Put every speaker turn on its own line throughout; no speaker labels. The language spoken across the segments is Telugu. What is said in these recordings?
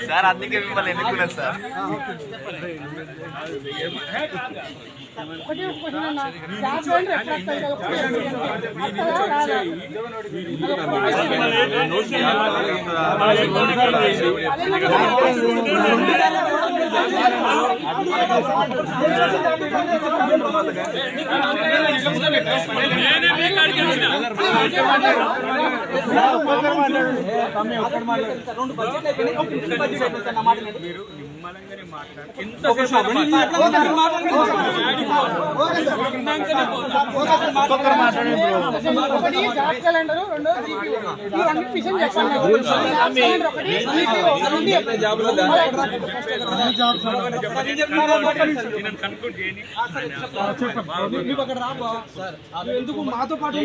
సార్ అందుకే మిమ్మల్ని ఎన్నుకున్నారు సార్.
ఎందుకు మాతో పాటు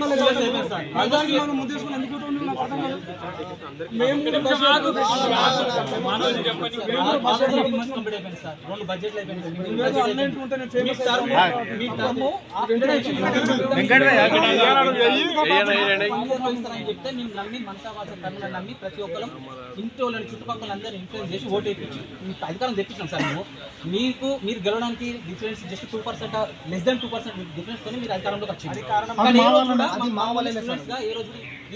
నమ్మి ప్రతి ఒక్కరు ఇంటి వాళ్ళని చుట్టుపక్కల అందరూ ఇన్ఫ్లుయెన్స్ చేసి ఓటు వేయించి అధికారం తెప్పించాం సార్. మీకు మీరు గెలవడానికి difference just 2%, less than 2% difference తోనే మీరు అధికారంలోకి వచ్చింది. ఏ రోజు ఈ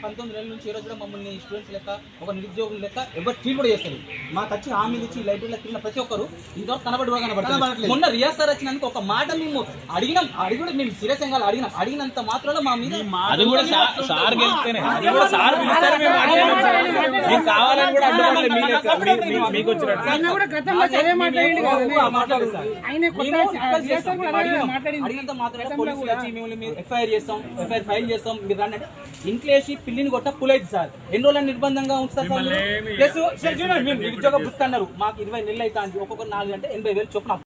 19 నెలల నుంచి ఏ రోజు కూడా మమ్మల్ని స్టూడెంట్స్ లెక్క ఒక నిరుద్యోగులు లెక్క ఎవరు ట్రీట్ కూడా చేస్తారు. మాకు వచ్చి హామీలు ఇచ్చి లైబ్రరీలో తిరిగిన ప్రతి ఒక్కరు ఇంతవరకు కనబడతారు. మొన్న రియాజ్ సార్ వచ్చినందుకు ఒక మాట మేము అడిగినాం, కూడా మేము సీరియస్ గా అడిగినంత మాత్రాలు మా మీద అడిగినంత మాత్రం పోలీసులు వచ్చి మిమ్మల్ని ఎఫ్ఐఆర్ చేస్తాం, ఎఫ్ఐఆర్ ఫైల్ చేస్తాం, మీరు రండి అంటే ఇంట్లో వేసి పిల్లిని కొట్ట పులైదు సార్. ఎన్ని రోజులు నిర్బంధంగా ఉంచుతారు సార్. ప్లస్ నిరుద్యోగ బుక్ అన్నారు, మాకు 20 నెలలు అవుతుంది, ఒక్కొక్క 4 అంటే 80,000 చొప్పున